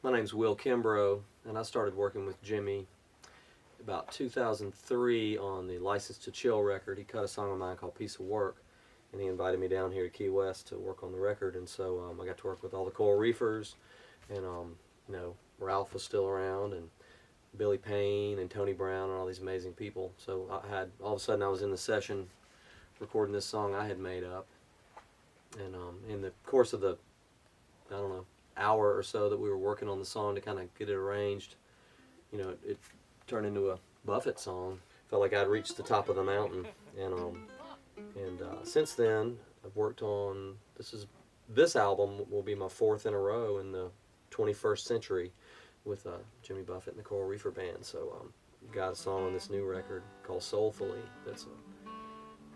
My name's Will Kimbrough, and I started working with Jimmy about 2003 on the License to Chill record. He cut a song of mine called Piece of Work, and he invited me down here to Key West to work on the record. And so I got to work with all the Coral Reefers, and Ralph was still around, and Billy Payne and Tony Brown and all these amazing people. So all of a sudden I was in the session recording this song I had made up, and in the course of the, I don't know, hour or so that we were working on the song to kind of get it arranged, it turned into a Buffett song. Felt like I'd reached the top of the mountain, and since then I've worked on, this album will be my fourth in a row in the 21st century with Jimmy Buffett and the Coral Reefer Band. So got a song on this new record called Soulfully.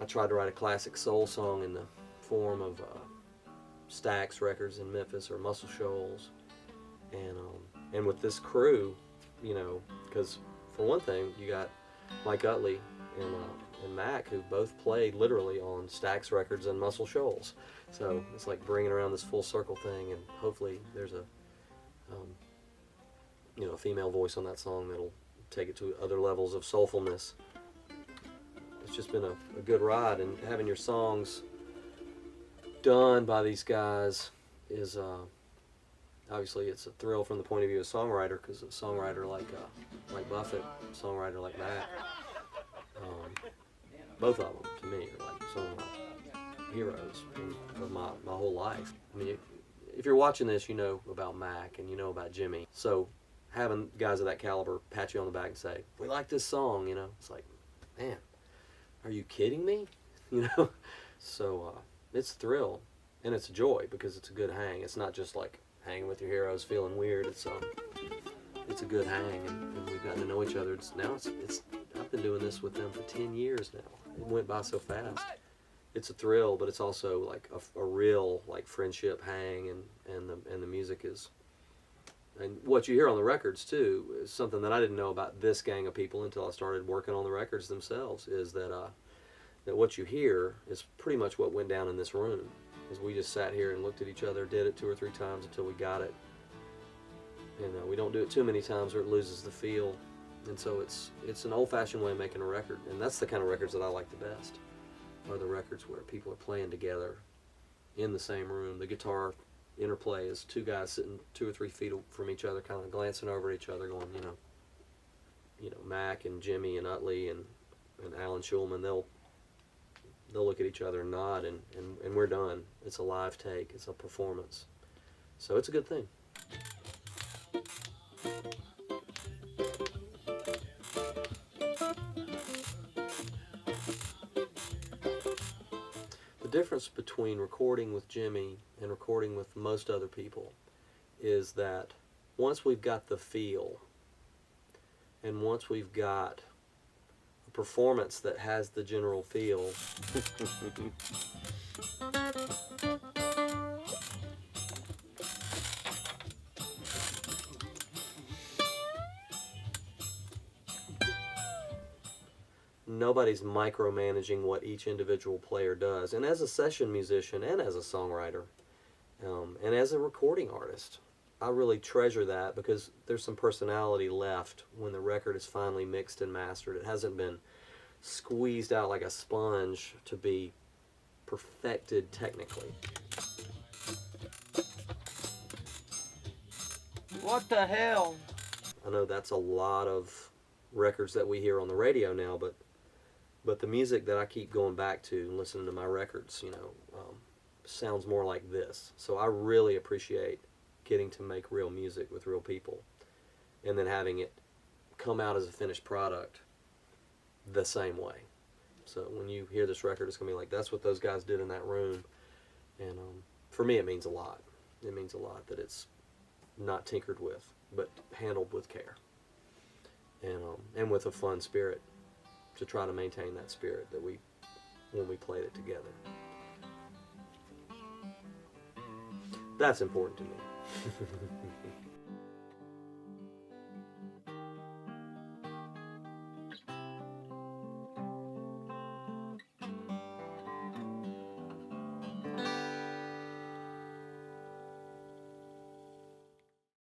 I tried to write a classic soul song in the form of Stax Records in Memphis or Muscle Shoals, and with this crew, because for one thing you got Mike Utley and Mac, who both played literally on Stax Records and Muscle Shoals. So it's like bringing around this full circle thing, and hopefully there's a female voice on that song that'll take it to other levels of soulfulness. It's just been a good ride, and having your songs done by these guys is obviously it's a thrill from the point of view of a songwriter, because a songwriter like Buffett, a songwriter like Mac, both of them to me are like some of my heroes of my whole life. I mean, if you're watching this, you know about Mac and you know about Jimmy. So having guys of that caliber pat you on the back and say, "We like this song," it's like, man, are you kidding me? So it's a thrill, and it's a joy, because it's a good hang. It's not just like hanging with your heroes feeling weird. It's a good hang, and we've gotten to know each other. I've been doing this with them for 10 years now. It went by so fast. It's a thrill, but it's also like a real like friendship hang, and the music is, and what you hear on the records too is something that I didn't know about this gang of people until I started working on the records themselves, is that what you hear is pretty much what went down in this room. Is we just sat here and looked at each other, did it 2 or 3 times until we got it, and we don't do it too many times or it loses the feel. And so it's an old-fashioned way of making a record, and that's the kind of records that I like the best, are the records where people are playing together in the same room. The guitar interplay is 2 guys sitting 2 or 3 feet from each other, kind of glancing over at each other, going, Mac and Jimmy and Utley and Alan Schulman, they'll look at each other and nod, and we're done. It's a live take. It's a performance. So it's a good thing. The difference between recording with Jimmy and recording with most other people is that once we've got the feel, and once we've got a performance that has the general feel, nobody's micromanaging what each individual player does. And as a session musician and as a songwriter and as a recording artist, I really treasure that, because there's some personality left when the record is finally mixed and mastered. It hasn't been squeezed out like a sponge to be perfected technically. What the hell? I know that's a lot of records that we hear on the radio now, but the music that I keep going back to and listening to my records, sounds more like this. So I really appreciate getting to make real music with real people, and then having it come out as a finished product the same way. So when you hear this record, it's going to be like, that's what those guys did in that room. And for me, it means a lot. It means a lot that it's not tinkered with, but handled with care, and with a fun spirit, to try to maintain that spirit that when we played it together. That's important to me.